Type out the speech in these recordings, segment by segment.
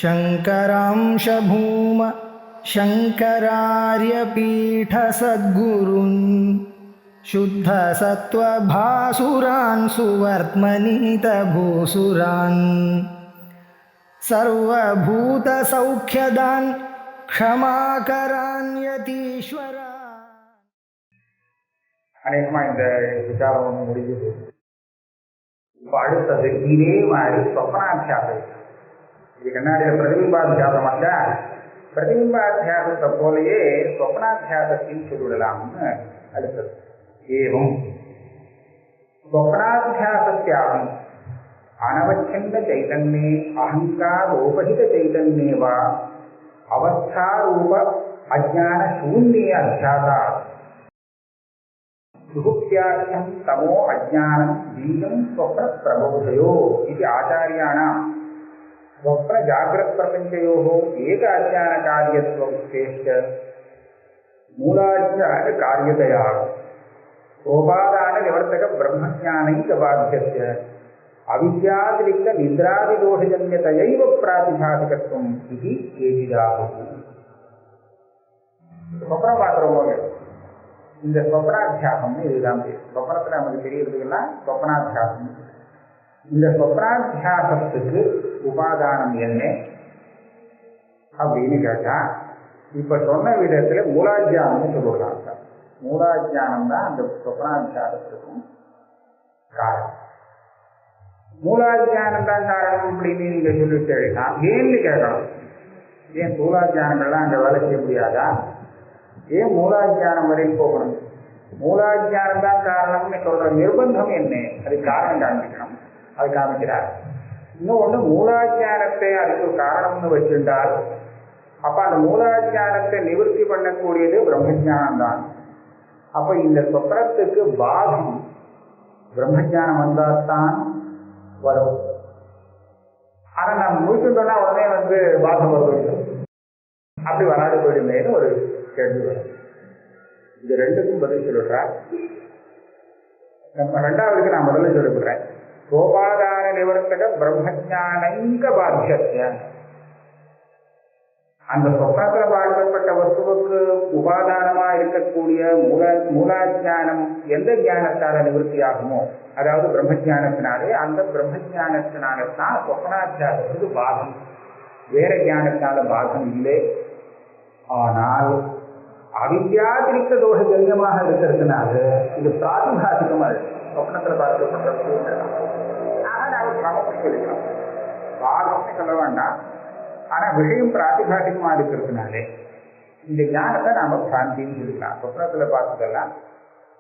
शङ्करांश भूम शङ्करार्यपीठसद्गुरून् शुद्धसत्त्वभासुरान् सुवर्त्मनीतभूसुरान् सर्वभूतसौख्यदान् क्षमाकरान् यतीश्वरा. அநேகமாக இந்த விசாரம் ஒன்று முடிஞ்சது. இப்போ அடுத்தது இதே மாதிரி சொப்பனாத்தியாசம். இது கண்ணாடியில் பிரதிபிம்பாத்தியாசம் அல்ல, பிரதிபிம்பாத்தியாசத்தை போலயே சொப்பனாத்தியாசத்தையும் சொல்லிவிடலாம்னு அடுத்தது. ஏவம் சொப்பனாத்தியாசத்தியாகும் அனவச்சின்ன சைதன்யே அகங்காரோபகித சைதன்யே வா அவஸ்தாரூப அஜ்ஞான சூன்யே அத்தியாசா சுகுப்தியாख्यं तमो अज्ञानं बीजं स्वप्न प्रबोधयो इति आचार्याणां स्वप्न जाग्रत प्रपंचयोः एक अज्ञान कार्यत्वं श्रेष्ठ मूलाज्ञान कार्यतया सोपादान निवर्तक ब्रह्मज्ञानैक बाध्यस्य अविद्यातिरिक्त निद्रादिदोषजन्यतयैव प्रातिभासिकत्वम् इति केचिदाहुः. स्वप्न पात्रमोगे இந்த சொப்னாத்தியாசம்னு இதுதான் பேர். சொப்னத்தில் நமக்கு தெரியறதுன்னா சொப்னாத்தியாசம். இந்த சொப்னாத்தியாசத்துக்கு உபாதானம் என்ன அப்படின்னு கேட்டா, இப்ப சொன்ன விதத்துல மூலாஜானம்னு சொல்லுவாங்க. மூலாஜானம் தான் அந்த சொப்னாத்தியாசத்துக்கும் காரணம். மூலாஜானம் தான் காரணம் அப்படின்னு நீங்க சொல்லிட்டேன்னா ஏன்னு கேட்கணும். ஏன் மூலாஜானங்கள்லாம் அங்க வேலை செய்ய முடியாதா? ஏன் மூலாஜானம் வரையில் போகணும்? மூலாஜானம் தான் காரணம்னு சொல்ற நிர்பந்தம் என்ன? அது காரணம் காண்பிக்கணும். அது காமிக்கிறார். இன்னொன்று, மூலாஜானத்தை அதுக்கு காரணம்னு வச்சிருந்தால் அப்ப அந்த மூலாஜானத்தை நிவர்த்தி பண்ணக்கூடியது பிரம்மஜானம் தான். அப்ப இந்த சொப்னத்துக்கு பாகம் பிரம்மஜானம் வந்தால்தான் வரும். ஆனா நம்ம முடிச்சுட்டோம்னா உடனே பாகம் வருது, அப்படி வராது போயிடுமேன்னு ஒரு கேள்வி வரும். இது ரெண்டுக்கும் பதில் சொல்லிடுறார். நம்ம ரெண்டாவதுக்கு நான் முதல்ல சொல்லிவிடுறேன். சோபாதான நிவர்த்தக பிரம்மஜானங்க பாத்திய, அந்த சொப்னத்தில் பார்க்கப்பட்ட வஸ்துவுக்கு உபாதானமா இருக்கக்கூடிய மூலாஜானம் எந்த ஞானத்தால நிவர்த்தி ஆகுமோ, அதாவது பிரம்மஜானத்தினாலே, அந்த பிரம்மஜானத்தினால்தான் சொப்னாத்தியாசத்துக்கு பாகம். வேற ஞானத்தால பாகம் இல்லை. ஆனால் அவித்யாதிரிக்த தோஷ ஜன்யமாக இருக்கிறதுனால இது பிராதிபாசிகமா இருக்கு. சொப்னத்தில் பார்க்கப்பட்ட நாங்கள் கிரமப்படி சொல்லிக்கிறோம், பாகம்னு சொல்ல வேண்டாம். ஆனா விஷயம் பிராதிபாசிகமா இருக்கிறதுனாலே இந்த ஞானத்தை நாம பிராந்தின்னு சொல்லிக்கலாம். சொப்னத்தில் பார்த்ததெல்லாம்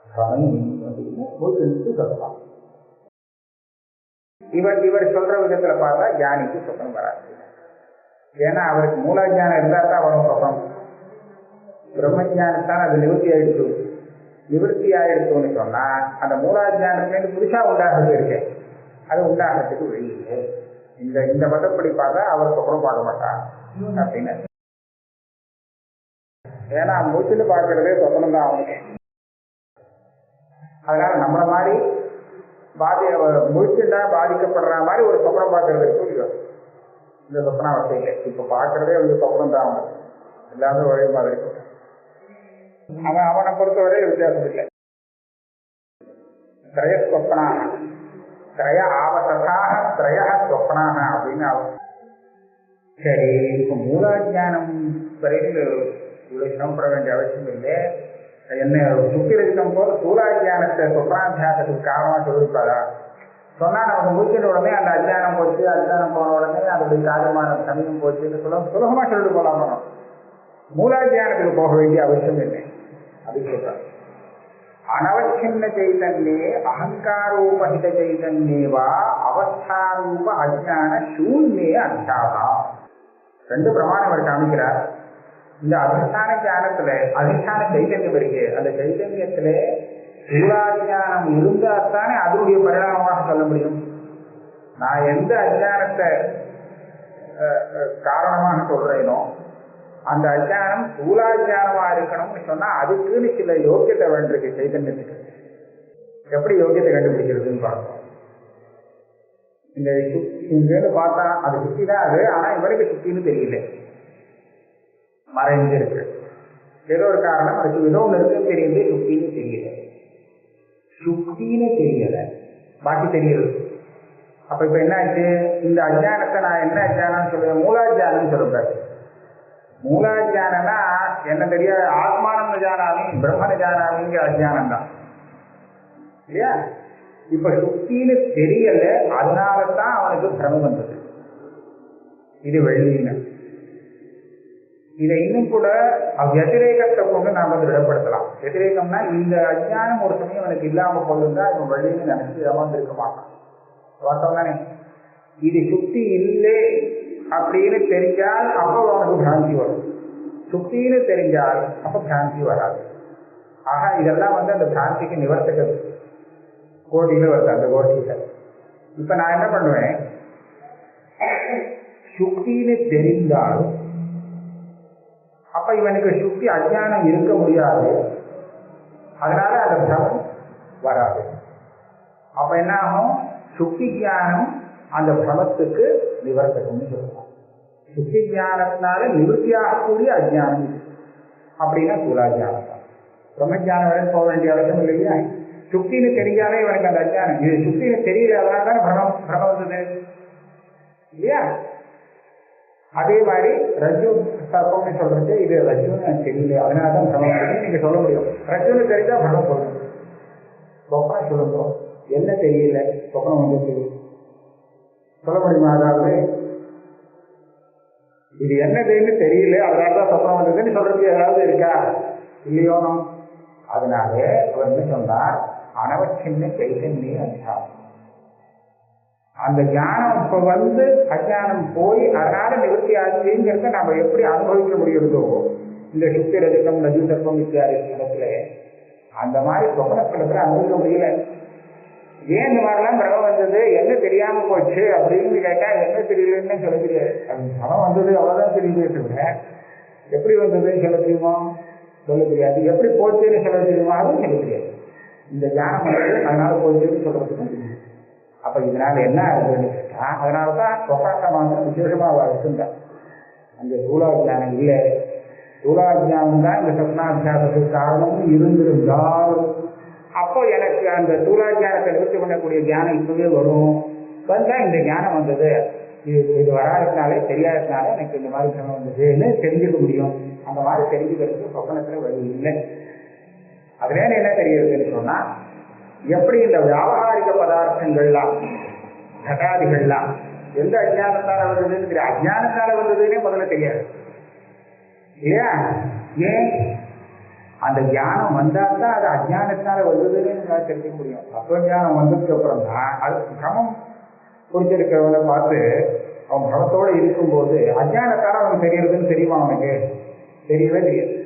சொல்லலாம். இவர் சொல்ற விதத்துல பார்த்தா ஞானிக்கு சொப்னம் வராது. ஏன்னா அவருக்கு மூலாஜானம் இருந்தா தான் வரும் சொப்னம். பிரம்மஜானத்தான் அது நிவர்த்தி ஆயிடுச்சுன்னு சொன்னா அந்த மூலாஜானத்துலேருந்து புதுசா உண்டாகிறது இருக்கேன், அது உண்டாகிறதுக்கு வழி இல்லை. இந்த மதப்படி பார்த்தா அவர் சொப்னம் பார்க்க மாட்டார் அப்படின்னு. ஏன்னா மூச்சுன்னு பார்க்கறதே சொப்னம் தான் அவனுக்கு. அதனால நம்மள மாதிரி மூச்சுண்டா பாதிக்கப்படுற மாதிரி ஒரு சொப்னம் பார்க்கறதுக்கு இந்த சொப்னா வசதியில்லை. இப்ப பார்க்கறதே சொப்னம் தான் அவனுக்கு. எல்லாமே ஒரே மாதிரி இருக்கும். அவனை பொறுத்தவரை வித்தியாசம் இல்லை. திரய ஸ்வப்னாக திரய ஆவசதாக திரய ஸ்வப்னாக அப்படின்னு அவன். சரி, இப்ப மூலாஜானம் வரையில் இவ்வளவு சிரமப்பட வேண்டிய அவசியம் இல்லை. என்ன சுத்திரஜிதம் போல சூலாஜானத்தை சொப்னாத்தியாசத்துக்கு காரணமா சொல்லியிருப்பாரா? சொன்னா நமக்கு முடிக்கிற உடனே அந்த அஜ்ஞானம் போச்சு, அஜ்ஞானம் போன உடனே அதோடைய காரியமான சமயம் போச்சு, சுலபமா சொல்லிட்டு போலாம். மூலாஜானத்துக்கு போக வேண்டிய அவசியம் இல்லை. அது சொல்றாங்க. அனவச்சின்ன சைதன்யே அகங்காரோபகித சைதன்யேவா அவஸ்தாரூப அஜ்ஞான சூன்யே அத்தியாசா. ரெண்டு பிரமாணம் அவர் காமிக்கிறார். இந்த அதிஷ்டான ஞானத்துல அதிஷ்டான சைதன்யம் இருக்கு. அந்த சைதன்யத்துல மூலாஜானம் இருந்தால்தானே அதனுடைய பரிணாமமாக சொல்ல முடியும். நான் எந்த அஜ்ஞானத்தை காரணமாக சொல்றேனோ அந்த அஜ்ஞானம் சூலாஜானமா இருக்கணும்னு சொன்னா அதுக்குன்னு சில யோக்கியத்தை வேண்டியிருக்கு சைதன்யத்துக்கு. எப்படி யோக்கியத்தை கண்டுபிடிக்கிறதுன்னு பார்ப்போம். இந்த இங்கேருந்து பார்த்தா அது சுத்தி தான் அது, ஆனால் இவருக்கு சுத்தின்னு தெரியல, மறைஞ்சு இருக்கு. ஏதோ ஒரு காரணம் அதுக்கு ஏதோ ஒன்று இருக்குன்னு தெரியுது, சுத்தின்னு தெரியல. சுத்தின்னு தெரியல, பாக்கி தெரியுது. அப்ப இப்ப என்ன ஆச்சு? இந்த அஜானத்தை நான் என்ன அஜானம் சொல்லுவேன்? மூலாஜானம் சொல்லுறேன். மூலாஜானம்னா என்ன தெரிய? ஆத்மானந்த ஜானாமி பிரம்மன ஜானாமிங்கிற அஜானம் தான் இல்லையா? இப்ப சுத்தின்னு தெரியல, அதனாலதான் அவனுக்கு பிரமம் வந்தது. இது வெள்ளின்னு. இதை இன்னும் கூட வத்திரேகத்தை கொண்டு நாம திடப்படுத்தலாம். வத்திரேகம்னா இந்த அஜானம் ஒரு சமயம் அவனுக்கு இல்லாம போயிருந்தா இவன் வெள்ளின்னு நினைச்சு ஏமாந்துருக்க மாட்டான். வார்த்தம் தானே? இது சுத்தி இல்லை அப்படின்னு தெரிஞ்சால் அப்போ அவனுக்கு பிராந்தி வரும். சுத்தின்னு தெரிஞ்சால் அப்ப பிராந்தி வராது. ஆக இதெல்லாம் அந்த பிராந்திக்கு நிவர்த்தகம் கோடியில வருது. அந்த கோடியில இப்ப நான் என்ன பண்ணுவேன்? சுத்தின்னு தெரிந்தால் அப்ப இவனுக்கு சுத்தி அஜானம் இருக்க முடியாது, அதனால அந்த பிரமம் வராது. அப்ப என்ன ஆகும்? சுத்தி ஜானம் அந்த பிரமத்துக்கு நிவர்த்தகம்னு சொல்லலாம். சுத்தி ஜானத்தினால நிவர்த்தியாகக்கூடிய அஜானம் அப்படின்னா சூலாஜானம் தான். பிரம்மஜானம் வரை போக வேண்டிய அவசியம் இல்லையா? சுத்தின்னு தெரிஞ்சாலே இவனுக்கு அந்த அஜானம். இது சுத்தின்னு தெரியல, அதனால தானே பிரமம் வந்தது இல்லையா? அதே மாதிரி ரஜு சர்ப்பம்னு சொல்றது, இது ரஜுன்னு தெரியல அதனாலதான் பிரமம் வருது நீங்க சொல்ல முடியும். ரஜுன்னு தெரிஞ்சா பிரமம் சொல்லணும். சொப்பனம் சொல்லுங்க, என்ன தெரியல சொப்பனம் வந்து தெரியும் சொல்ல முடியுமா? அதாவது இது என்னதுன்னு தெரியல அதனாலதான் சொப்பனம் வந்ததுன்னு சொல்றதுக்கு ஏதாவது இருக்கா? இல்லையோ. அதனால அவர் என்ன சொன்னார்? அனவச்சின்ன சைத்தன்ய அத்தியாசம். அந்த ஞானம் இப்ப அஜானம் போய் அதனால நிவர்த்தி ஆச்சுங்கிறத நம்ம எப்படி அனுபவிக்க முடியுறதோ இந்த சுத்தி ரஜகம் ரஜு சர்ப்பம் இத்தியாதி இடத்துல அந்த மாதிரி சொப்பனத்துல அனுபவிக்க முடியல. ஏன் இந்த மாதிரிலாம் பிரமம் வந்தது, என்ன தெரியாம போச்சு அப்படின்னு கேட்டா என்ன தெரியலன்னு சொல்ல தெரியாது. அது பணம் வந்தது அவ்வளவுதான் தெரியுது, எப்படி வந்ததுன்னு சொல்ல தெரியுமா? சொல்ல தெரியாது. எப்படி போச்சுன்னு சொல்ல தெரியுமா? அதுவும் சொல்ல தெரியாது. இந்த ஞானம் வந்தது அதனால போச்சுன்னு சொல்றதுக்கு தெரியும். அப்ப இதனால என்ன ஆகுதுன்னு கேட்டா, அதனாலதான் சொப்பனத்தை மாத்திரம் விசேஷமா இருக்குங்க. அந்த சூலாஜானம் இல்லை, சூலாஜானம் தான் இந்த சொப்னாத்தியாசத்துக்கு காரணம்னு இருந்திருந்தால் அப்போ எனக்கு அந்த சூலாஜானத்தை நிவர்த்தி பண்ணக்கூடிய ஞானம் இப்பவே வரும். வந்தா இந்த ஞானம் வந்தது, இது வராதனாலே தெரியாததுனால எனக்கு இந்த மாதிரி கிரமம் வந்ததுன்னு தெரிஞ்சுக்க முடியும். அந்த மாதிரி தெரிஞ்சுக்கிறதுக்கு சொப்பனத்துல வழி இல்லை. அதுல என்ன தெரியுதுன்னு சொன்னா, எப்படி இந்த வியாபாரிக பதார்த்தங்கள்லாம் கட்டாதிகள்லாம் எந்த அஜானத்தால வந்ததுன்னு அஜானத்தால வந்ததுன்னே முதல்ல தெரியாது இல்லையா? ஏன்? அந்த ஞானம் வந்தால்தான் அது அஜானத்தால வந்ததுன்னு நம்மளால தெரிஞ்சுக்க முடியும். தத்துவஞானம் வந்ததுக்கு அப்புறம் தான் அது கிரமம் புரிஞ்சிருக்கிறவனை பார்த்து அவன் கிரமத்தோட இருக்கும்போது அஜானத்தால அவனுக்கு தெரியறதுன்னு தெரியுமா? அவனுக்கு தெரியவே தெரியாது.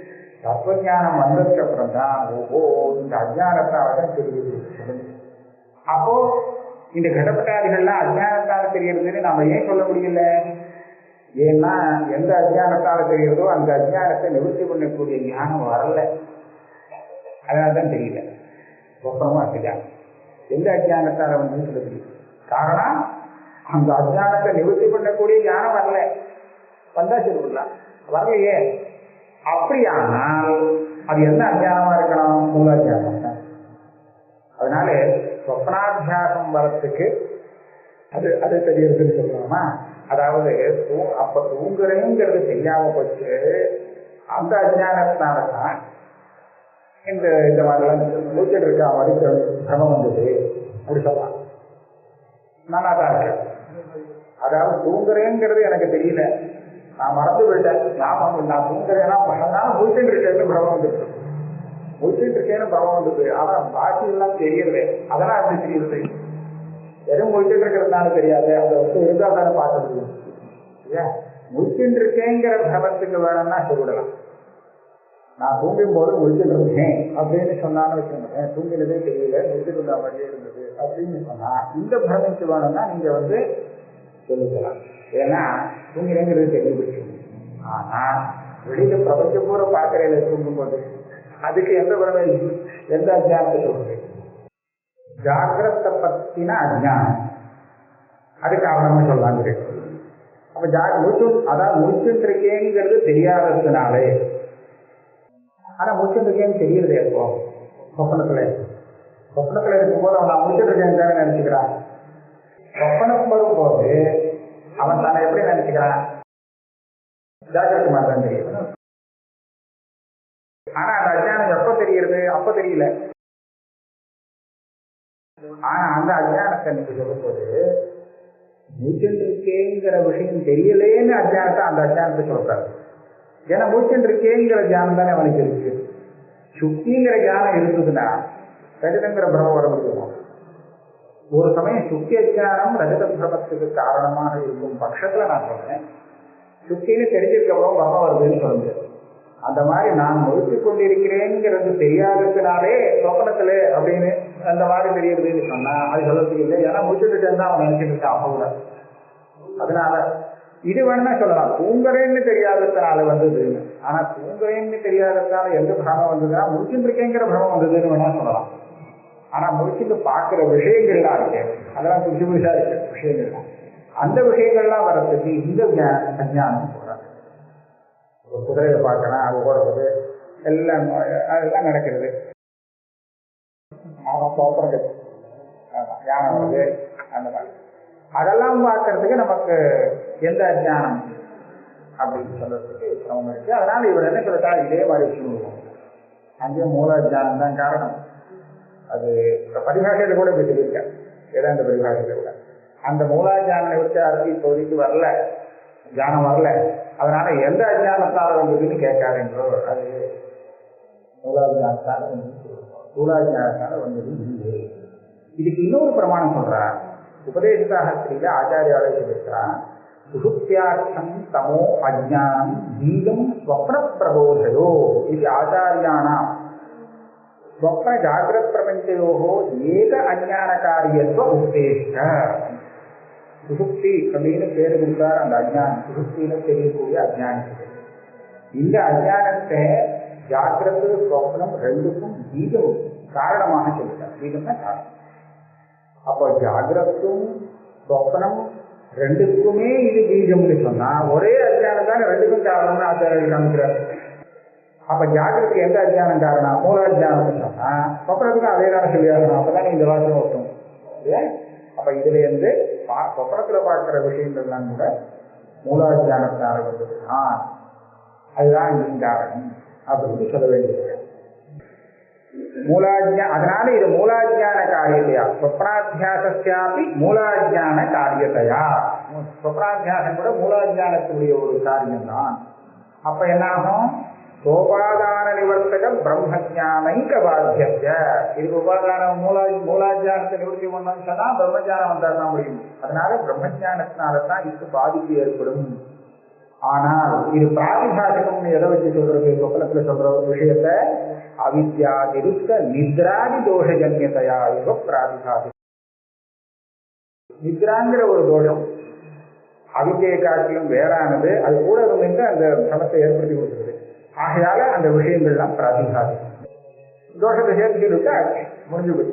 தத்துவஞானம் வந்ததுக்கு அப்புறம் தான் ஓஹோ இந்த அஜானத்தால தான் தெரியுது. அப்போ இந்த கடப்பட்டாதிகள்லாம் அஜானத்தால தெரியறதுன்னு நம்ம ஏன் சொல்ல முடியல? ஏன்னா எந்த அஜானத்தால தெரிகிறதோ அந்த அஜானத்தை நிவர்த்தி பண்ணக்கூடிய ஞானம் வரல, அதனால்தான் தெரியல. சொப்பனமா அப்படியா? எந்த அஜானத்தால வந்து சொல்ல தெரியும்? காரணம் அந்த அஜானத்தை நிவர்த்தி பண்ணக்கூடிய ஞானம் வரல. வந்தா சொல்லிடலாம், வரலையே. அப்படியானால் அது என்ன அஜானமா இருக்கணும்? மூலாஜானம் தான். அதனால சொப்னாத்தியாசம் வரத்துக்கு அது அது தெரியறதுன்னு சொல்லலாமா? அதாவது அப்ப தூங்குறேங்கிறது தெரியாம போச்சு, அந்த அஜானத்தினாலதான் இந்த மாதிரிலாம் மூச்சல் இருக்கா மாதிரி கிரமம் வந்தது அப்படி சொல்லலாம். நல்லா தான் இருக்கேன். அதாவது தூங்குறேங்கிறது எனக்கு தெரியல, நான் மறந்து விட்டேன். நான் தூங்குறேன்னா நான் மூச்சல் இருக்கேன்னு பிரமம் வந்துருக்கு, மூச்சல் இருக்கேன்னு பிரமம் வந்தது. ஆனா பாக்கி எல்லாம் தெரியல, அதெல்லாம் அப்படி தெரியுது. வெறும் மூச்சல் இருக்கிறதுனால தெரியாது, அந்த வஸ்து இருந்தா தானே பார்க்க முடியும் இல்லையா? மூச்சல் இருக்கேங்கிற பிரமத்துக்கு வேணும்னா சொல்லிடலாம். நான் தூங்கும் போது முடிச்சுட்டு இருக்கேன் அப்படின்னு சொன்னான்னு வச்சுக்கோங்க, தூங்கினதே தெரியல முடிச்சுட்டு இருந்த மாதிரியே இருந்தது அப்படின்னு சொன்னா இந்த பிரமைக்கு வேணும்னா நீங்க சொல்லிக்கலாம். ஏன்னா தூங்கினேங்கிறது தெரிஞ்சுக்கிட்டு. ஆனா வெளியில பிரபஞ்சம் பூரா பார்க்கறையில தூங்கும்போது அதுக்கு எந்த பிரமை, எந்த அஜானத்தை சொல்றது? ஜாகிரத்தை பத்தின அஜானம், அது காரணம்னு சொல்லலாம் தெரியும். அப்ப அதான் முடிச்சுட்டு இருக்கேங்கிறது தெரியாததுனாலே, ஆனா முடிச்சுட்டு இருக்கேன்னு தெரியுது. இப்போ சொப்பனத்துல இருக்கும்போது அவன் நான் முடிச்சுட்டு இருக்கேன்னு தானே நினைச்சுக்கிறான். சொப்பனம் வரும்போது அவன் தானே எப்படி நினைச்சுக்கிறான்? ஜாக்கிரதை மாதிரி தான் தெரியும். ஆனா அந்த அஜ்ஞானம் எப்ப தெரிகிறது? அப்ப தெரியல. ஆனா அந்த அஜ்ஞானத்தை நீங்க சொல்லும்போது மூச்சுட்டு இருக்கேங்கிற விஷயம் தெரியலேன்னு அஜ்ஞானத்தை அந்த அஜ்ஞானத்தை சொல்றாரு. ஏன்னா மூச்சுட்டு இருக்கேங்கிற ஜானம் தானே அவனுக்கு இருக்கு. சுக்திங்கிற ஜானம் இருந்ததுன்னா ரஜதங்கிற பிரமம் வர முடியும். ஒரு சமயம் சுக்தி அஜ்ஞானம் ரஜத பிரமத்துக்கு காரணமாக இருக்கும் பட்சத்துல நான் சொல்றேன், சுக்தின்னு தெரிஞ்சிருக்கப்புறம் பிரமம் வருதுன்னு சொல்ல முடியாது. அந்த மாதிரி நான் முழித்து கொண்டிருக்கிறேங்கிறது தெரியாததுனாலே சொப்பனத்துல அப்படின்னு அந்த மாதிரி தெரியுதுன்னு சொன்னா அது சொல்லத்துக்கு இல்லை. ஏன்னா முடிச்சுட்டு தான் அவன் நினைச்சிட்டு இருக்கான் அப்ப கூட. அதனால இது வேணா சொல்லலாம், தூங்குறேன்னு தெரியாததுனால வந்ததுன்னு. ஆனா தூங்குறேன்னு தெரியாததுனால எந்த பிரமம் வந்ததுன்னா முடிச்சுட்டு இருக்கேங்கிற பிரமம் வந்ததுன்னு வேணா சொல்லலாம். ஆனா முடிச்சுட்டு பார்க்கிற விஷயங்கள்லாம் இருக்கு, அதெல்லாம் புதுசு புதுசா இருக்கு விஷயங்கள்லாம். அந்த விஷயங்கள்லாம் வர்றதுக்கு இந்த அஜ்ஞானம் சொல்றாங்க. ஒரு குதிரையை பார்க்கணும், அது ஓடுறது எல்லாம் அதெல்லாம் நடக்கிறது. அவன் தோற்றம் யானை வருது, அந்த மாதிரி அதெல்லாம் பார்க்கறதுக்கு நமக்கு எந்த அஜ்ஞானம் அப்படின்னு சொல்றதுக்கு சிரமம் இருக்கு. அதனால இவர் என்ன சொல்றா, இதே மாதிரி விஷயம் அங்கேயும் மூல அஜ்ஞானம் தான் காரணம். அது பரிபாஷையில கூட இப்படி சொல்லியிருக்கேன், வேதாந்த பரிபாஷையில கூட அந்த மூலாஜான நிவர்த்தி அறுதி இப்போதைக்கு வரல, ஜானம் வரல. அதனால எந்த அஜ்ஞானத்தால வந்ததுன்னு கேட்காதுங்களோ, அது மூலாஜானத்தால மூலாஜானத்தால வந்தது இல்லை. இதுக்கு இன்னொரு பிரமாணம் சொல்றா. உபதேசசாஸ்திரியில ஆச்சாரியாலே சொல்லியிருக்கிறான், சுஷுப்தியார்த்தம் தமோ அஜ்ஞானம் பீஜம் ஸ்வப்ன பிரபோதயோ இது ஆச்சாரியானாம் ஸ்வப்ன ஜாகிரத் பிரபஞ்சயோகோ ஏக அஜ்ஞான காரியத்துவ உத்தேச. சுஷுப்தி அப்படின்னு பேரு கொடுத்தார் அந்த அஜ்ஞானம், சுஷுப்தின்னு தெரியக்கூடிய அஜ்ஞானத்துக்கு. இந்த அஜ்ஞானத்தை ஜாகிரத்து ஸ்வப்னம் ரெண்டுக்கும் பீஜம் காரணமாக சொல்லிட்டார். பீஜம்னா காரணம். அப்போ ஜாகிரத்தும் ஸ்வப்னம் ரெண்டுக்குமே இது பீஜம்னு சொன்னா ஒரே அஜ்ஞானம் தானே ரெண்டுக்கும் காரணம்னு ஆச்சாரியர் காமிக்கிறார். அப்ப ஜாகிரத்துக்கு எந்த அஜ்ஞானம் காரணம்? மூலாஜானம்னு சொன்னா சொப்பனத்துக்கும் அதே தானே சொல்லியாகணும். அப்பதான் இந்த வாசனை ஒட்டும். அப்ப இதுல இருந்து சொப்பனத்துல பார்க்கிற விஷயங்கள்லாம் கூட மூலாஜானத்தால வந்ததுதான், அதுதான் இந்த காரணம் அப்படின்னு சொல்ல வேண்டியது. அதனால இது மூலாஜான காரியத்தையா, சொப்னாத்தியாசி மூலாஜான காரியத்தையா. சொப்னாத்தியாசம் கூட மூலாஜானத்துடைய ஒரு காரியம்தான். அப்ப என்னாகும்? சோபாதான நிவர்த்தக பிரம்மஜானைக பாத்திய. இதுக்கு உபாதான மூலாஜானத்தை நிவர்த்தி பண்ணணும்னு சொன்னா பிரம்மஜானம் வந்தாதான் முடியும். அதனால பிரம்மஜானத்தினால்தான் இதுக்கு பாதிப்பு ஏற்படும். ஆனால் இது பிராதிபாசிகம் எதை வச்சு சொல்றது? சொப்பனத்துல சொல்ற ஒரு விஷயத்த அவித்யா நிருத்த நித்ராதி தோஷஜன்யதையா இவ பிராதிபாசிகம். நித்ராங்கிற ஒரு தோஷம் அவித்யை காட்டிலும் வேறானது, அது கூட இருந்து அந்த சமத்தை ஏற்படுத்தி கொடுக்குறது. ஆகையால அந்த விஷயங்கள்லாம் பிராதிபாசிகம். தோஷத்தை சேர்த்துக்கிட்டு முடிஞ்சு போய்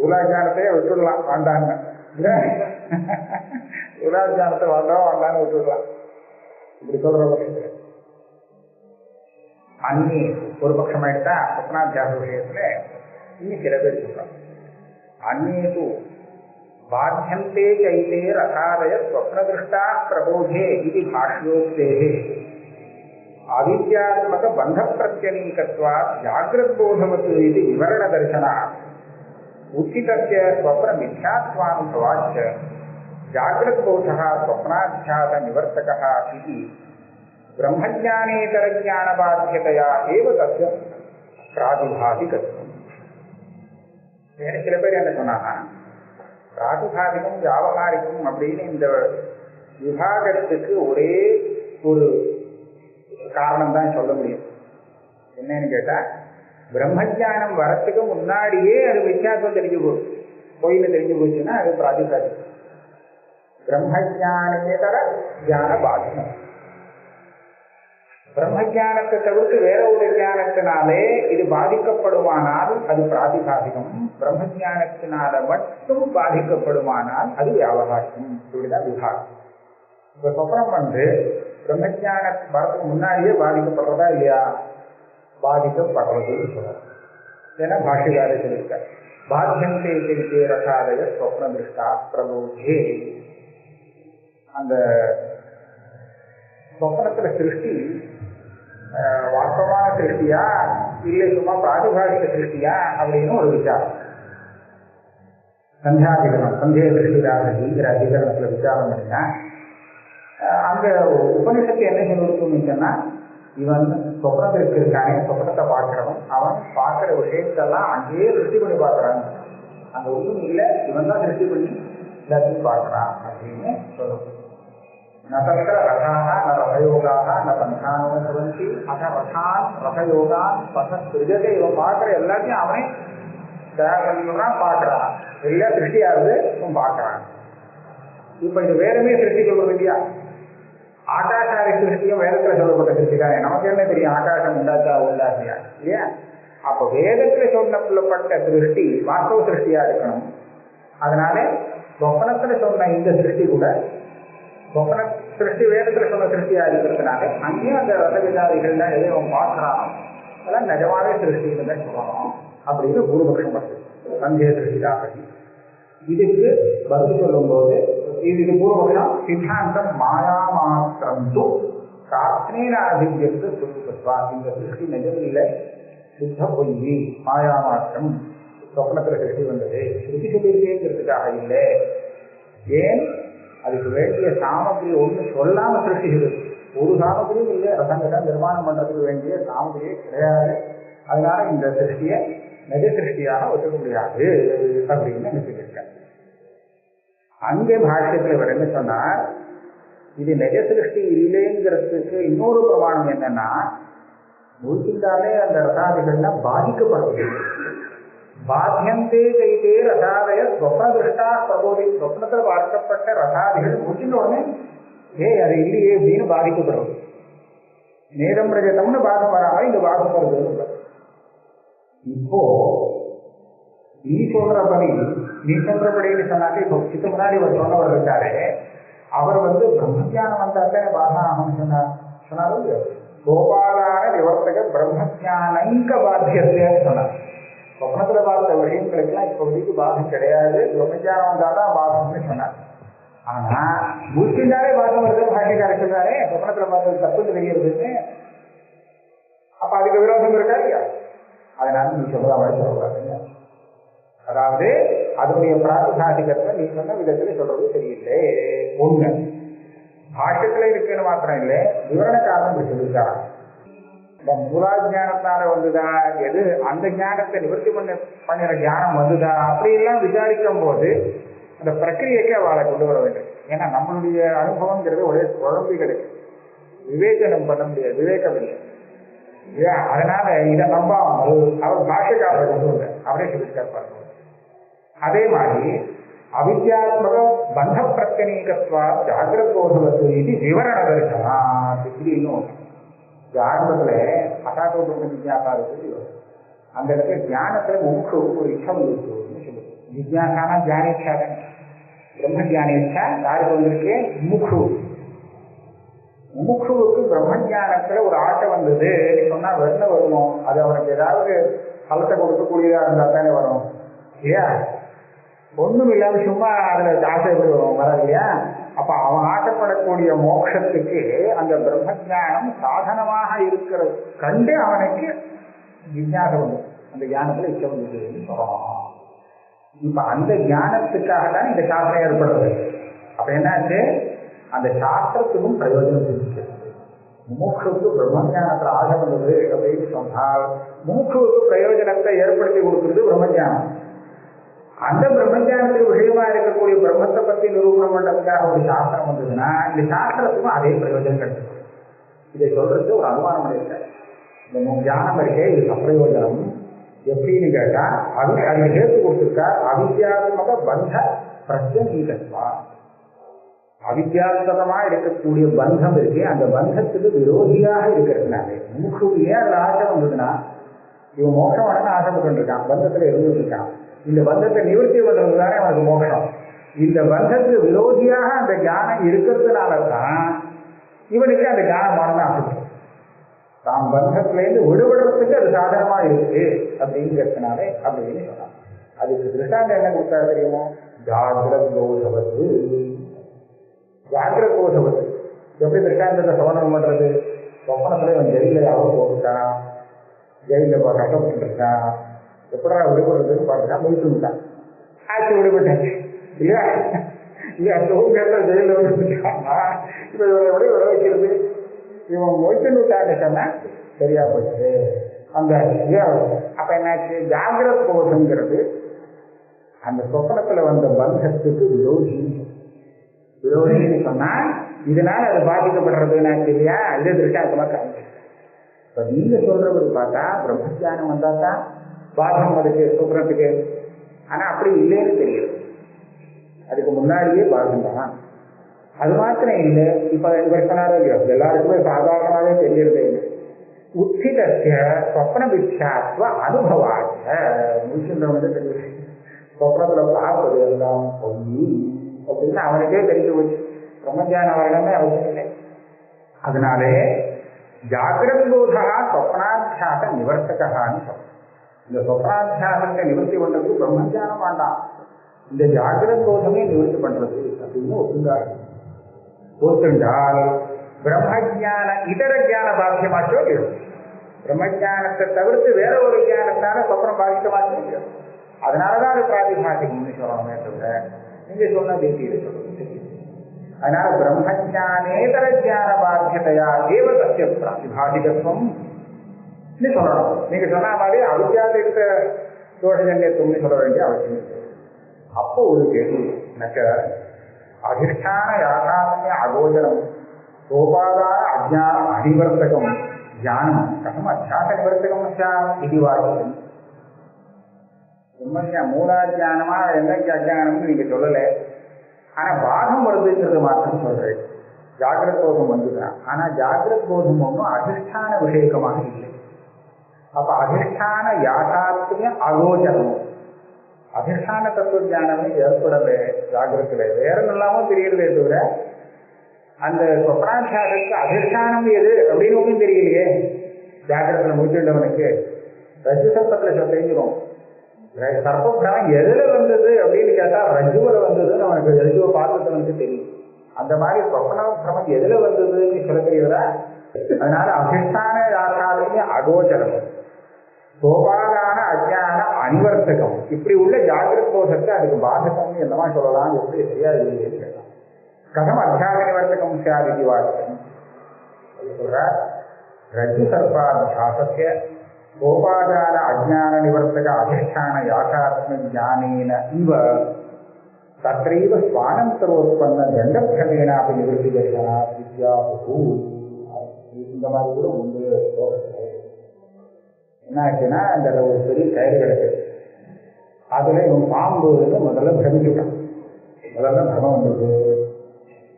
உலாஜானத்தையே விட்டுடலாம், வேண்டாங்க. உலாஜானத்தை வேண்டான்னு விட்டுடலாம். இப்படி சொல்ற பட்சத்துல அன்னி ஒரு பட்சமாயிட்டா சொப்னாத்தியாச விஷயத்துல இன்னும் சில பேர் சொல்றாங்க, அந்நேது பாத்தியந்தே சைதே ரசாதய ஸ்வப்னதிருஷ்டா பிரபோதே இது பாஷ்யோக்தேஹே அவித்யாத்மக பந்த பிரத்யனீகத்வா ஜாகிரத் போதவத்து இது விவரண தர்சனா உச்சிதஸ்ய ஸ்வப்ன மித்யாத்வானுபவாச்ச ஜாகிரத் போதः ஸ்வப்னாத்தியாச நிவர்த்தகः இது பிரம்மஜானேதர ஞான பாத்தியதையா ஏவ தஸ்ய பிராதிபாதிகத்துவம். சில பேர் என்ன சொன்னாங்க, பிராதிபாதிகம் வியாவகாரிகம் அப்படின்னு இந்த விபாகத்துக்கு ஒரே ஒரு காரணம் தான் சொல்ல முடியும். என்னன்னு கேட்டா, பிரம்மஜானம் வரத்துக்கு முன்னாடியே அது வித்தியாசம் தெரிஞ்சு போச்சு, கோயில தெரிஞ்சு போச்சுன்னா அது பிராதிபாதிகம். பிரம்மஜானேதர ஞான பாதிகம். பிரம்மஜானத்தை தவிர்த்து வேற ஒரு ஞானத்தினாலே இது பாதிக்கப்படுமானால் அது பிராதிபாதிகம், பிரம்மஜானத்தினால மட்டும் பாதிக்கப்படுமானால் அது வியாபகாரியம். இப்படிதான் விபாகம். இப்ப சொப்னம் பிரம்மஜான வரதுக்கு முன்னாடியே பாதிக்கப்படுறதா இல்லையா? பாதிக்கப்படுறதுன்னு சொல்லலாம். ஏன்னா பாஷ்யகாரர் சொல்லியிருக்கார், பாத்தியந்தே தெரித்தே ரசாதய சொப்ன திருஷ்டா பிரபோதே. அந்த சொப்னத்துல சிருஷ்டி வாஸ்தவமான சிருஷ்டியா இல்லை சும்மா பிராதிபாதிக சிருஷ்டியா அப்படின்னு ஒரு விசாரம். சந்தியாதிகரணம் சந்தேக சிருஷ்டிதாகிற அதிகரணத்துல விசாரம் பண்ணினா அங்க உபனிஷத்து என்ன சொல்லிருக்குன்னு சொன்னா, இவன் சொப்னத்திற்கு இருக்கானே, சொப்னத்தை பார்க்கிறவன் அவன் பார்க்கிற விஷயத்தெல்லாம் அங்கேயே திருஷ்டி பண்ணி பார்க்கறான். அங்க ஒன்றும் இல்லை, இவன் தான் திருஷ்டி பண்ணி எல்லாத்தையும் பார்க்கறான் அப்படின்னு சொல்லும். நதத்திர ரசாக ந ரசயோகாக ந பந்தானோ சுரந்தி அத ரசான் ரசயோகான் பச திருஜதை. இவன் பார்க்குற எல்லாத்தையும் அவனே தயார் பண்ணிக்கிறான், பார்க்கறான். எல்லாம் திருஷ்டியாவது இவன் பார்க்கறான். இப்ப இது வேறமே திருஷ்டி சொல்றது இல்லையா? ஆகாசாரி சிருஷ்டியும் வேதத்துல சொல்லப்பட்ட சிருஷ்டி தானே. நமக்கு என்ன தெரியும் ஆகாசம் உண்டாச்சா உண்டாச்சியா இல்லையா? அப்ப வேதத்துல சொல்லப்பட்ட சிருஷ்டி வாஸ்தவ சிருஷ்டியா இருக்கணும். அதனால சொப்பனத்துல சொன்ன இந்த சிருஷ்டி கூட சொப்பன சிருஷ்டி வேதத்துல சொன்ன சிருஷ்டியா இருக்கிறதுனால அங்கேயும் அந்த ரசவிதாதிகள் தான் எதையும் பார்க்கறானோ அதெல்லாம் நிஜமாவே சிருஷ்டின்னு தான் சொல்லணும் அப்படின்னு பூர்வபக்ஷம் வருது. சந்தேக சிருஷ்டிதாகி இதுக்கு பதில் சொல்லும் போது இது பூர்வபக்ஷம் சித்தாந்தம் மாயா மாத்திரம் சாஸ்திரேன அபிவியக்த சுரூபத்வா. இந்த சிருஷ்டி நிஜம் இல்லை, சுத்த பொய்யி, மாயா மாத்திரம். சொப்னத்துல சிருஷ்டி வந்தது சிருஷ்டி சொல்லியிருக்கேங்கிறதுக்காக இல்லை. ஏன்? அதுக்கு வேண்டிய சாமகிரி ஒன்று சொல்லாம சிருஷ்டிக்கிறது. ஒரு சாமகிரியும் இல்லை, ரசங்கதான் நிர்மாணம் பண்றதுக்கு வேண்டிய சாமகிரியே கிடையாது. அதனால இந்த சிருஷ்டியை நிஜ சிருஷ்டியாக ஒத்துக்க முடியாது அப்படின்னு நினைச்சிருக்காங்க. அங்கே பாஷ்யத்தில் இவர் என்ன சொன்னார், இது நிஜ சிருஷ்டி இல்லைங்கிறதுக்கு இன்னொரு பிரமாணம் என்னன்னா, முழுக்கின்றாலே அந்த ரசாதிகள்லாம் பாதிக்கப்படுது. பாத்தியந்தே தைத்தே ரசாதய ஸ்வப்ன திருஷ்டா பிரபோதி. ஸ்வப்னத்தில் பார்க்கப்பட்ட ரசாதிகள் முடிச்சின்ற உடனே அது இல்லையே அப்படின்னு பாதிக்கப்படுறது. நேரம் பிரஜதம்னு பாகம் வராமல் இந்த பாகம் வருது. இப்போ நீ சொல்றபடின்னு சொன்னாக்க இப்போ இதுக்கு முன்னாடி ஒரு சொன்னவர் இருக்காரு, அவர் பிரம்மஜானம் வந்தாக்க பாகம் ஆகும்னு சொன்னாலும் கோபாலான விவர்த்தக பிரம்மஜானங்க பாத்தியத்தைன்னு சொன்னார். சொப்னத்துல பார்த்த விஷயங்களுக்கெல்லாம் இப்போதைக்கு பாகம் கிடையாது, பிரம்மஜானம் வந்தாதான் பாகம்னு சொன்னார். ஆனா முழுக்கின்றாலே பாகம் வருது பாஷ்யக்காரர் சொல்றாரு, சொப்னத்துல பார்த்தது தப்புன்னு தெரியுதுன்னு. அப்ப அதுக்கு விரோதம் இருக்கா இல்லையா? அதனால நீ சொல்ற மாதிரி சொல்லக்கூடாதுங்க. அதாவது அதனுடைய பிராதிகாரிகத்தை நீ சொன்ன விதத்துல சொல்றது சரியில்லை. ஒண்ணு பாஷ்யத்துல இருக்குன்னு மாத்திரம் இல்லை, விவரண காரணம் சொல்லிருக்காங்க. இந்த மூலாஜானத்தால வந்துதா, எது அந்த ஞானத்தை நிவர்த்தி பண்ணிற ஞானம் வந்துதா அப்படியெல்லாம் விசாரிக்கும் போது அந்த பிரக்கிரியைக்கு அவளை கொண்டு வர வேண்டும். ஏன்னா நம்மளுடைய அனுபவம்ங்கிறது ஒரே குழம்பு கிடைக்கும், விவேச்சனம் பண்ண முடியாது, விவேகம் இல்லை. அதனால இதை நம்பாமல் அவர் பாஷ்யக்காரரை கொண்டு வந்த அவரே சொல்லியிருக்கார். அதே மாதிரி அவித்யாத்மக பந்த பிரத்யநீகத்வா ஜாகிரதோதவத்து இது விவரண தரிசனா. இப்படி இன்னும் ஆரம்பத்துல அசாதோபந்த ஜிஜ்ஞாசா இருக்கு, அந்த இடத்துல ஞானத்துல முமுட்சுவுக்கு ஒரு இச்சம் இருக்குன்னு சொல்லுது. ஜிஜ்ஞாசானா ஜானேச்சா தானே, பிரம்ம ஜானேச்சா யாருக்கு வந்திருக்கு? முமுட்சுவுக்கு பிரம்மஜானத்துல ஒரு ஆசை வந்தது சொன்னா வெள்ள வருமோ? அது அவனுக்கு ஏதாவது பலத்தை கொடுக்கக்கூடியதா இருந்தா தானே வரும் இல்லையா? ஒண்ணும் இல்லாம சும்மா அதுல ஆசை எப்படி வரும்? வராது இல்லையா? அப்ப அவன் ஆசைப்படக்கூடிய மோட்சத்துக்கு அந்த பிரம்மஜானம் சாதனமாக இருக்கிற கண்டு அவனுக்கு ஜிஜ்ஞாசை வந்து அந்த ஞானத்துல இச்சை வந்ததுன்னு சொல்லணும். இப்ப அந்த ஞானத்துக்காக தான் இந்த சாஸ்திரம் ஏற்படுறது. அப்ப என்னாச்சு, அந்த சாஸ்திரத்துக்கும் பிரயோஜனம் செஞ்சுக்கிறது. முமுட்சுவுக்கு பிரம்மஜானத்துல ஆசை வந்தது அப்படின்னு சொன்னால் முமுட்சுவுக்கு பிரயோஜனத்தை ஏற்படுத்தி கொடுக்கிறது பிரம்மஜானம். அந்த பிரம்மஜானத்துக்கு விஷயமா இருக்கக்கூடிய பிரம்மத்தை பத்தி நிரூபணம் பண்றதுக்காக ஒரு சாஸ்திரம் வந்ததுன்னா இந்த சாஸ்திரத்துக்கும் அதே பிரயோஜனம் கிடைக்கும். இதை சொல்றது ஒரு அனுமானம் இருக்கு. இந்த ஞானம் இருக்கே இது சப்பிரயோஜனம் எப்படின்னு கேட்டா அதுக்கு சேர்த்து கொடுத்துருக்கா அவித்யாத்மக பந்த பிரத்யநீகத்வா. அவித்யாத்மகமா இருக்கக்கூடிய பந்தம் இருக்கு, அந்த பந்தத்துக்கு விரோதியாக இருக்கிறதுனால முமுட்சுக்கு ஏன் அதுல ஆசை வந்ததுன்னா, இவன் மோட்சம் வேணும்னு ஆசைப்பட்டு இருக்கான், பந்தத்துல இருந்துட்டு இருக்கான். இந்த பந்தத்தை நிவர்த்தி பண்றது தானே அவனுக்கு மோட்சம். இந்த பந்தத்துக்கு விரோதியாக அந்த ஞானம் இருக்கிறதுனால தான் இவனுக்கு அந்த ஞானமானது ஆசைப்படும். தாம் பந்தத்திலேருந்து விடுபடுறதுக்கு அது சாதனமா இருக்கு அப்படிங்கிறதுனால அப்படின்னு சொன்னான். அதுக்கு திருஷ்டாந்தம் என்ன கொடுத்தா தெரியுமோ, ஜாகிரத் கோஷவத்து. ஜாகிரத் கோஷவத்து எப்படி திருஷ்டாந்தத்தை சவனம் பண்றது? சொப்பனத்துல இவன் ஜெயில யாரும் போட்டுட்டான், ஜெயில கஷ்டப்பட்டு இருக்கான், எப்படா விடுபடுறதுன்னு பார்த்தா முடிச்சுட்டான். ஆச்சு விடுபட்டாச்சு இல்லையா? இல்லையா தூங்கத்தில் ஜெயில விடுபட்டான்னா இப்போ இவரை எப்படி விட வைக்கிறது? இவன் மொய்த்துன்னு விட்டான்னு சொன்னா சரியா போச்சு. அந்த அப்ப என்னாச்சு, ஜாகிரத் கோஷங்கிறது அந்த சொப்பனத்துல வந்த பந்தத்துக்கு விரோதின்னு சொன்னா இதனால அது பாதிக்கப்படுறதுன்னா இல்லையா? இது திருஷ்டாந்தமா காமிச்சு. இப்ப நீங்க சொல்றபடி பார்த்தா பிரம்மஜானம் வந்தாதான் பாதம் அதுக்கு சொப்பனத்துக்கு. ஆனா அப்படி இல்லைன்னு தெரியுது, அதுக்கு முன்னாடியே பாதம் தான். அது மாத்திரம் இல்லை, இப்ப இவர் சொன்னாரோ இல்லையோ, எல்லாருக்குமே சாதாரணமாவே தெரியுறதே இல்லை. உச்சிதத்திய சொப்ன வித்யாத்வ அனுபவாச்ச முடிச்சுன்றவங்க தெரியுது. சொப்னத்துல பார்ப்பது எல்லாம் பொய் அப்படின்னு அவனுக்கே தெரிஞ்சு போச்சு. பிரம்மஜானம் வரணுமே அவசியம் இல்லை. அதனாலே ஜாகிரத் போதா சொப்னாத்தியாக நிவர்த்தகான்னு சொல்றோம். இந்த சொப்னாத்தியாகத்தை நிவர்த்தி பண்றதுக்கு பிரம்மஜானம் வேண்டாம், இந்த ஜாகிரத் போதமே நிவர்த்தி பண்றது அப்படின்னு ஒத்துங்காரு. ஒத்துண்டால் பிரம்மஜான இதர ஜான பாக்கியமாச்சோ இல்லையோ, பிரம்மஜானத்தை தவிர்த்து வேற ஒரு ஜானத்தான சொப்னம் பாதிக்கமாச்சோ இல்லையோ, அதனாலதான் அது பிராதிபாசிகம்னு சொல்லணுமே தவிர நீங்க சொன்ன தேசியில சொல்லுங்க. அதனால பிரம்மஜானேதர ஜான பாக்கியதையா ஏவ சத்திய பிராதிபாசிகத்துவம் சொல்லணும். நீங்க சொன்ன மாதிரி அவித்யாதித்த தோஷஜன்யத்துவம்னு சொல்ல வேண்டிய அவசியம் இல்லை. அப்போ ஒரு கேள்வி எனக்கு, அதிஷ்டான யாதாத்மிய அகோச்சரம் சோபாதான அஜ்ஞானம் அனிவர்த்தகம் ஞானம் கதம் அத்தியாச நிவர்த்தகம் இது வாக்கியம். உண்மையா மூலாஜானமா என்னைக்கு அஜானம்னு நீங்க சொல்லல, ஆனா பாகம் வருதுங்கிறது மாத்திரம் சொல்றேன். ஜாகிரத் போதம் வந்துதான், ஆனா ஜாகிரத் போதம் ஒன்றும் அதிஷ்டான விஷயக்கமாக இல்லை. அப்ப அதிஷ்டான யாதாத்மிய அகோச்சரம், அதிஷ்டான தத்துவ ஞானமே ஏற்படலை ஜாகிரத்துல, வேற நல்லாமோ தெரியறதே தவிர அந்த சொப்னாத்தியாசத்துக்கு அதிஷ்டானம் எது அப்படின்னு ஒன்றும் தெரியலையே. ஜாகிரத்துல முடிச்சுட்டவனுக்கு ரஜு சர்ப்பத்துல தெரிஞ்சிடும். சர்ப்பபிரமம் எதுல வந்தது அப்படின்னு கேட்டா ரஜுவில வந்ததுன்னு அவனுக்கு ரஜுவை பார்த்தவனுக்கு தெரியும். அந்த மாதிரி சொப்ன பிரமம் எதுல வந்ததுன்னு சொல்ல தெரியுதா? அதனால அதிஷ்டான யாத்தாலுமே அகோச்சரம் சோபாதான அஜ்ஞான அனிவர்த்தகம் இப்படி உள்ள ஜாகிரத் போதத்தை அதுக்கு பாதகம்னு என்னமா சொல்லலாம், எப்படி சரியா இல்லைன்னு கேட்கலாம். கதம் அத்தியாக நிவர்த்தகம் சாதி வாக்கியம் சொல்ற ரஜு சர்ப்பாத்தியாசத்திய சோபாதான அஜ்ஞான நிவர்த்தக அதிஷ்டான யாதாத்ம ஞானேன இவ தத்ரைவ ஸ்வானந்தரோத்பன்ன தண்டபிரமேனா அப்படி நிவர்த்தி தரிசனா வித்யாபு. இந்த மாதிரி கூட உண்டு. என்ன ஆச்சுன்னா அந்த ஒரு பெரிய கயிறு கிடக்குது, அதுல இவன் பாம்புன்னு முதல்ல பிரமிச்சுட்டான். முதல்ல பிரமம் வந்தது.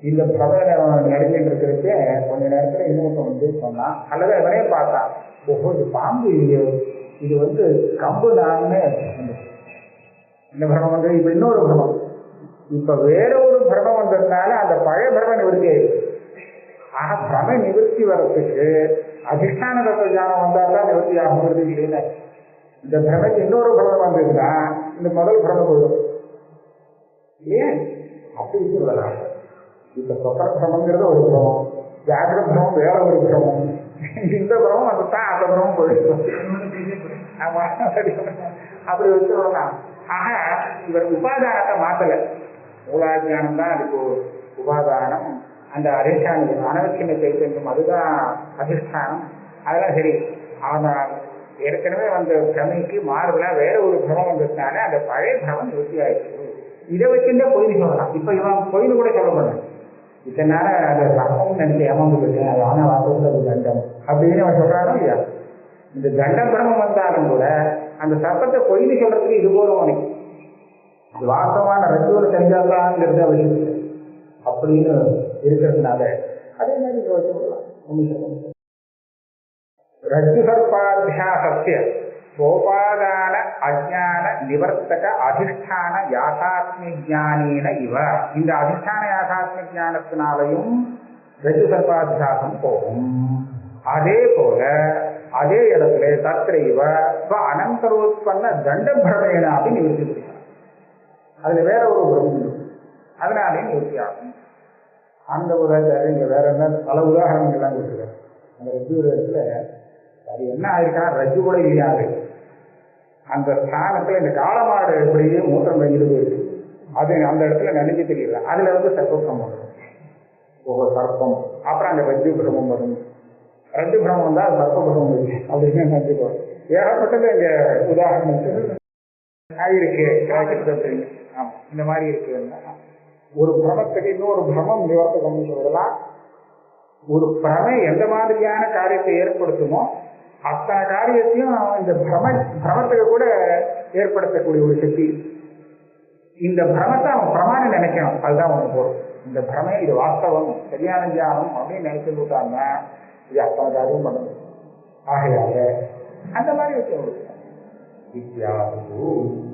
இந்த பிரமையில நடிச்சுட்டு இருக்கிறதுக்கு கொஞ்ச நேரத்துல இன்னொருத்தன் வந்து சொன்னான், அல்லது அவனே பார்த்தான், ஓஹோ இது பாம்பு இல்லையோ, இது வந்து கம்பு நான்னு. இந்த பிரமம் வந்து இப்ப இன்னொரு பிரமம், இப்ப வேற ஒரு பிரமம் வந்ததுனால அந்த பழைய பிரம நிவர்த்தி ஆயிடுச்சு. ஆக பிரம நிவர்த்தி வர்றதுக்கு அதிஷ்டான தத்துவ ஞானம் வந்தால்தான் நிவர்த்தி ஆகுங்கிறது இல்லைன்னு. இந்த பிரமைக்கு இன்னொரு பிரமம் வந்ததுன்னா இந்த முதல் பிரமம் போயிடும். ஏன் அப்படி சொல்லலாம்? இப்ப சொப்பன பிரமங்கிறது ஒரு பிரமம், ஜாகிரத் பிரமம் வேற ஒரு பிரமம், இந்த பிரமம் அதுதான் அந்த பிரமம் போயிடும். ஆமா அப்படி வச்சுக்கலாம். ஆக இவர் உபாதானத்தை மாத்தல, மூலாஜானம் தான் அதுக்கு உபாதானம். அந்த அதிஷ்டானம் அனவசியமை சைத்தன்யம் அதுதான் அதிஷ்டானம். அதெல்லாம் சரி. ஆனால் ஏற்கனவே வந்த பிரமைக்கு மாறுதலா வேற ஒரு பிரமம் வந்ததுனால அந்த பழைய பிரமம் நிவர்த்தி ஆயிடுச்சு. இதை வச்சுட்டே பொய்னு சொல்லலாம். இப்ப இவன் பொய்னு கூட சொல்ல மாட்டான். இதனால அந்த சர்ப்பம் நினைச்சு ஏமாந்து போயிட்டேன், அது ஆனா வாசல் அது தண்டம் அப்படின்னு அவன் சொல்றானோ இல்லையா? இந்த தண்ட பிரமம் வந்தாலும் கூட அந்த சர்ப்பத்தை பொய்னு சொல்றதுக்கு இது போதும். அவனுக்கு இது வாஸ்தவமான ரஜுவில் தெரிஞ்சாதான்ங்கிறது அவசியம் இல்லை. அப்படின்னு இருக்கிறதுனால அதே மாதிரி இங்க வச்சுக்கலாம். ரஜ்ஜு சர்ப்பாத்தியாசஸ்ய சோபாதான அஜான நிவர்த்தக அதிஷ்டான யாதாத்மிய ஞானேன இவ. இந்த அதிஷ்டான யாதாத்மிய ஞானத்தினாலையும் ரஜ்ஜு சர்ப்பாத்தியாசம் போகும். அதே போல அதே இடத்துல தத்திரைவ அனந்தரோத்பன்ன தண்ட பிரமேன அப்படின்னு நிவர்த்தி. அதுல வேற ஒரு பிரம்மம், அதனாலே நிவர்த்தி ஆகும். அந்த உதாரணம் இங்க வேற என்ன பல உதாரணங்கள்லாம் கொடுத்துருக்காரு. அந்த ரஜ்ஜு இடத்துல அது என்ன ஆயிருக்கா, ரஜ்ஜு கூட இல்லையாது. அந்த ஸ்தானத்துல இந்த காலமாடு எப்படியே மூத்திரம் வெளியிட்டு போயிருக்கு, அது அந்த இடத்துல நினைஞ்சு தெரியல. அதுல சர்ப்பம் வரும், சர்ப்பம். அப்புறம் அந்த ரஜ்ஜு பிரமம் வரும். ரஜ்ஜு பிரமம் வந்தா அது சர்ப்ப பிரமம் இருக்கு அப்படின்னு நினைச்சுக்குவோம். ஏகப்பட்டது இங்க உதாரணத்துக்கு இருக்கு. தெரியும். ஆமா, இந்த மாதிரி இருக்கு. ஒரு பிரமத்துக்கு இன்னொரு பிரமம் நிவர்த்தகம் சொல்லலாம். ஒரு பிரமை எந்த மாதிரியான காரியத்தை ஏற்படுத்துமோ அத்தனை காரியத்தையும் இந்த பிரமத்துக்கு கூட ஏற்படுத்தக்கூடிய ஒரு சக்தி. இந்த பிரமத்தை அவன் பிரமாணம் நினைக்கணும், அதுதான் அவனுக்கு போகும். இந்த பிரமை இது வாஸ்தவம் சரியான தியானம் அப்படின்னு நினைச்சு விட்டாங்க, இது அத்தனை காரியம் பண்ணணும். ஆகையால அந்த மாதிரி வச்சு வித்தியாசம்